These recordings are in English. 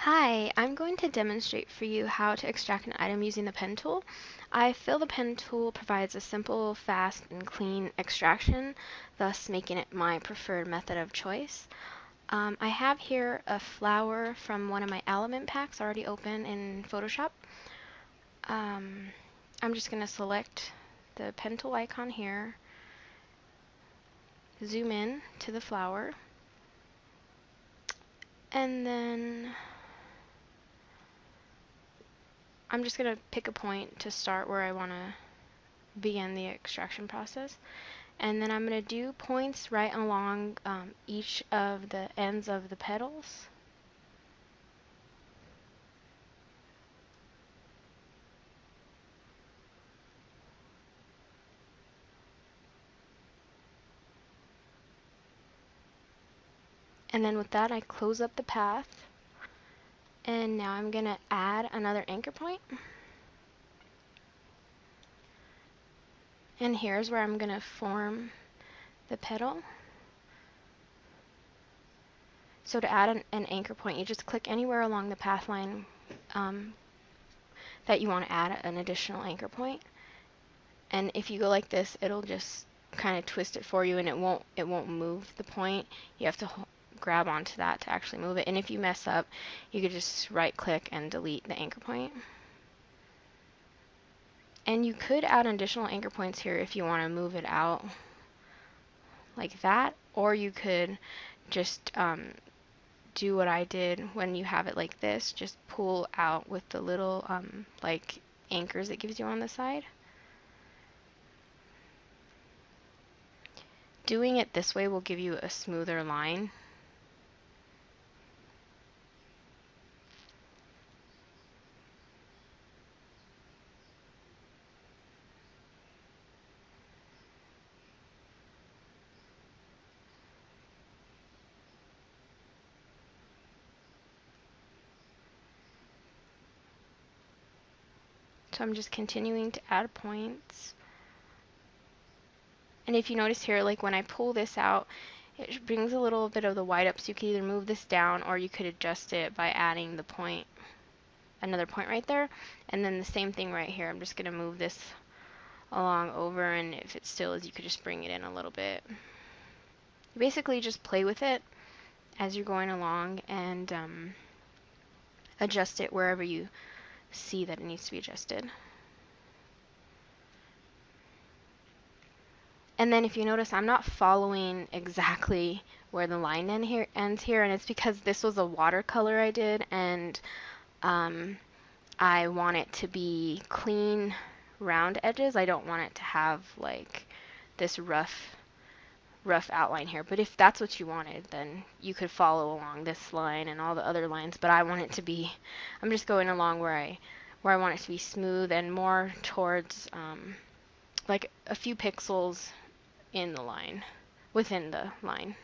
Hi, I'm going to demonstrate for you how to extract an item using the pen tool. I feel the pen tool provides a simple, fast, and clean extraction, thus making it my preferred method of choice. I have here a flower from one of my element packs already open in Photoshop. I'm just going to select the pen tool icon here, zoom in to the flower, and then I'm just going to pick a point to start where I want to begin the extraction process. And then I'm going to do points right along each of the ends of the petals. And then with that, I close up the path. And now I'm going to add another anchor point. And here's where I'm going to form the petal. So to add an anchor point, you just click anywhere along the path line that you want to add an additional anchor point. And if you go like this, it'll just kind of twist it for you, and it won't move the point. You have to grab onto that to actually move it. And if you mess up, you could just right click and delete the anchor point. And you could add additional anchor points here if you want to move it out like that, or you could just do what I did when you have it like this, just pull out with the little like anchors it gives you on the side. Doing it this way will give you a smoother line. So I'm just continuing to add points. And if you notice here, like when I pull this out, it brings a little bit of the white up, so you can either move this down or you could adjust it by adding the point, another point right there. And then the same thing right here. I'm just going to move this along over, and if it still is, you could just bring it in a little bit. You basically just play with it as you're going along and adjust it wherever you see that it needs to be adjusted. And then if you notice, I'm not following exactly where the line ends here, and it's because this was a watercolor I did, and I want it to be clean, round edges. I don't want it to have like this rough outline here. But if that's what you wanted, then you could follow along this line and all the other lines. But I want it to be, I'm just going along where I want it to be smooth and more towards like a few pixels in the line, within the line.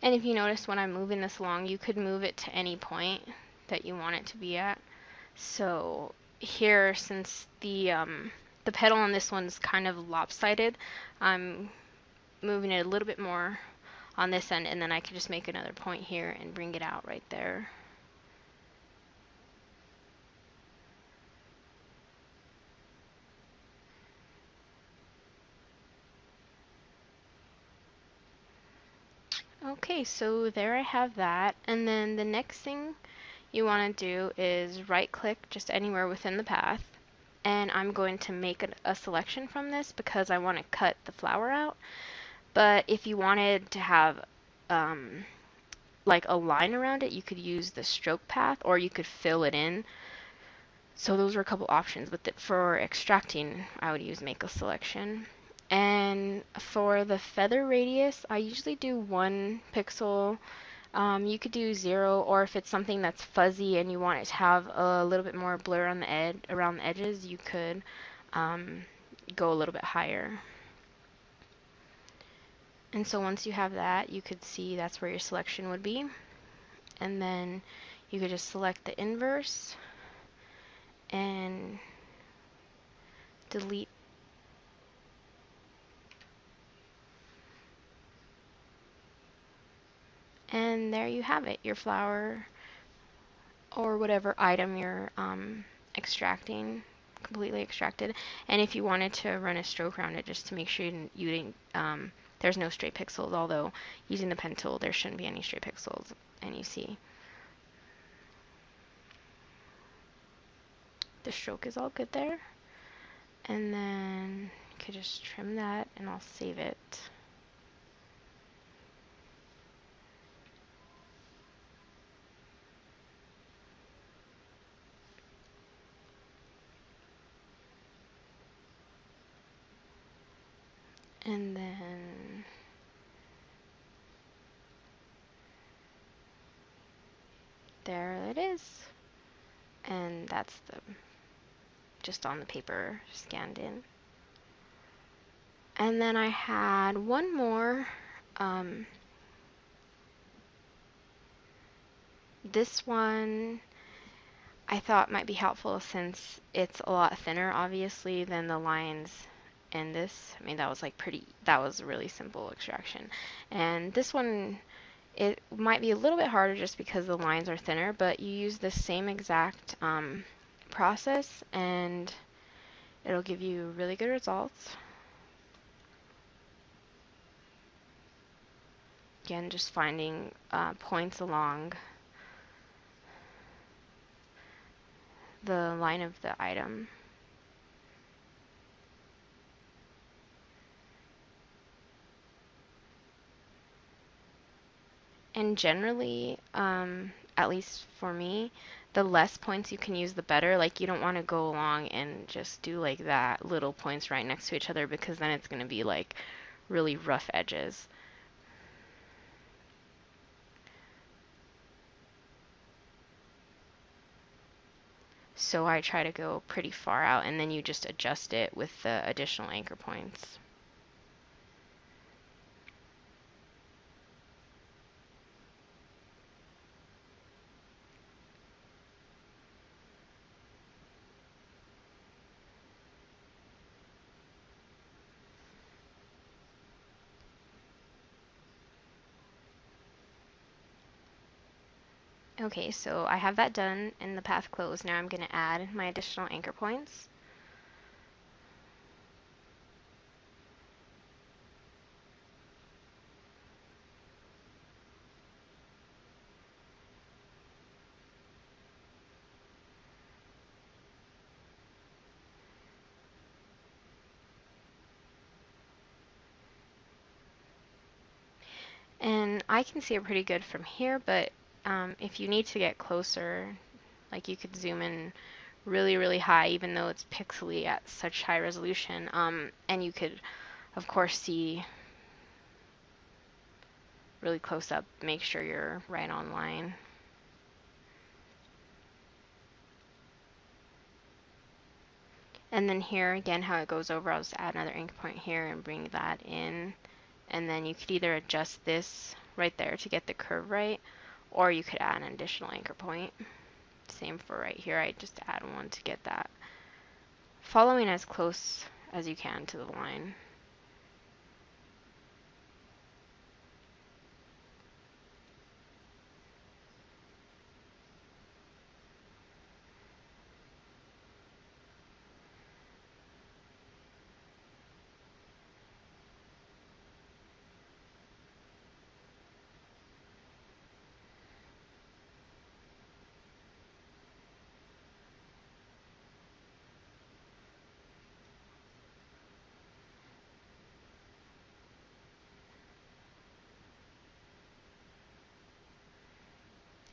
And if you notice when I'm moving this along, you could move it to any point that you want it to be at. So here, since the pedal on this one's kind of lopsided, I'm moving it a little bit more on this end, and then I could just make another point here and bring it out right there. Okay, so there I have that, and then the next thing you want to do is right click just anywhere within the path, and I'm going to make a selection from this because I want to cut the flower out. But if you wanted to have like a line around it, you could use the stroke path, or you could fill it in. So those are a couple options, but for extracting, I would use make a selection. And for the feather radius, I usually do 1 pixel You could do 0, or if it's something that's fuzzy and you want it to have a little bit more blur on the around the edges, you could go a little bit higher. And so once you have that, you could see that's where your selection would be. And then you could just select the inverse and delete. And there you have it, your flower or whatever item you're extracting, completely extracted. And if you wanted to run a stroke around it just to make sure you didn't, there's no stray pixels, although using the pen tool there shouldn't be any stray pixels. And you see the stroke is all good there. And then you could just trim that and I'll save it. And then there it is. And that's the just on the paper scanned in. And then I had one more. This one I thought might be helpful since it's a lot thinner, obviously, than the lines in this. I mean, that was that was a really simple extraction. And this one, it might be a little bit harder just because the lines are thinner, but you use the same exact process and it'll give you really good results. Again, just finding points along the line of the item. And generally, at least for me, the less points you can use, the better. Like, you don't want to go along and just do like that, little points right next to each other, because then it's going to be like really rough edges. So I try to go pretty far out, and then you just adjust it with the additional anchor points. Okay, so I have that done and the path closed. Now I'm going to add my additional anchor points. And I can see it pretty good from here, but if you need to get closer, like you could zoom in really, really high, even though it's pixely at such high resolution. And you could, of course, see really close up, make sure you're right on line. And then here, again, how it goes over, I'll just add another anchor point here and bring that in. And then you could either adjust this right there to get the curve right, or you could add an additional anchor point. Same for right here, I just add one to get that. Following as close as you can to the line.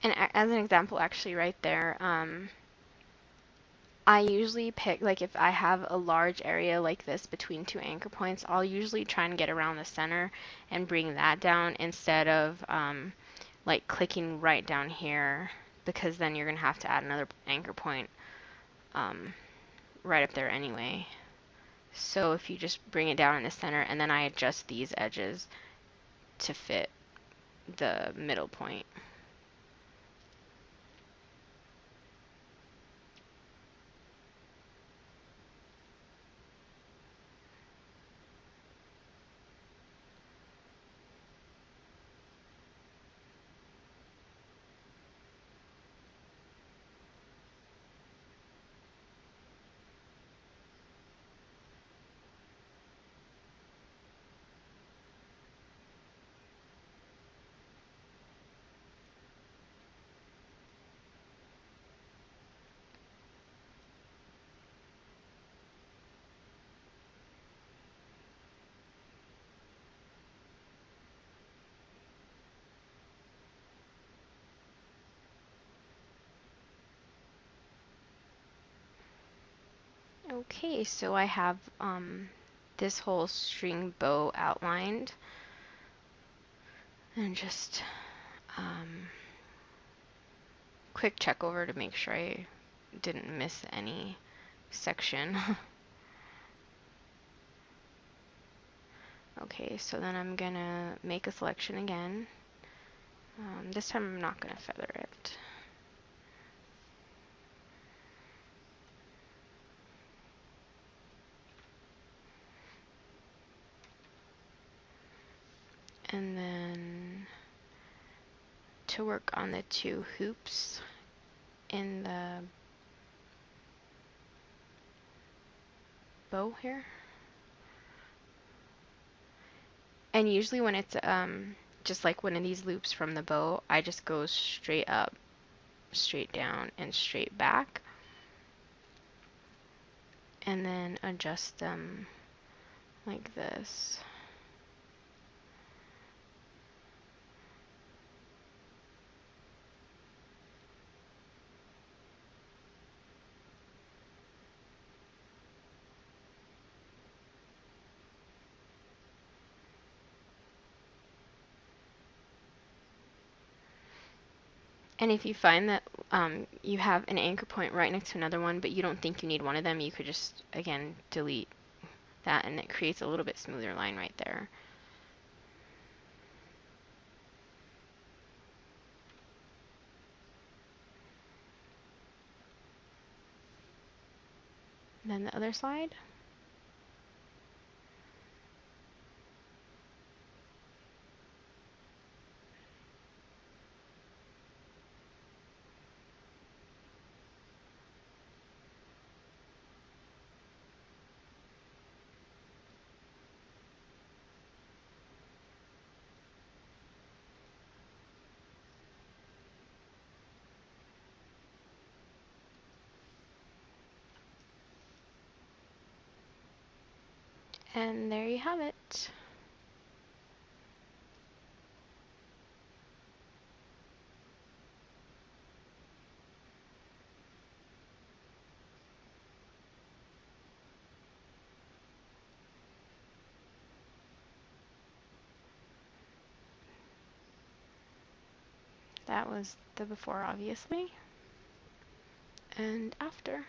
And as an example, actually right there, I usually pick, like if I have a large area like this between two anchor points, I'll usually try and get around the center and bring that down instead of like clicking right down here, because then you're going to have to add another anchor point right up there anyway. So if you just bring it down in the center, and then I adjust these edges to fit the middle point. Okay, so I have this whole string bow outlined, and just quick check over to make sure I didn't miss any section. Okay, so then I'm gonna make a selection again. This time I'm not gonna feather it. And then to work on the two hoops in the bow here. And usually when it's just like one of these loops from the bow, I just go straight up, straight down, and straight back, and then adjust them like this. And if you find that you have an anchor point right next to another one, but you don't think you need one of them, you could just, again, delete that, and it creates a little bit smoother line right there. And then the other side. And there you have it. That was the before, obviously, and after.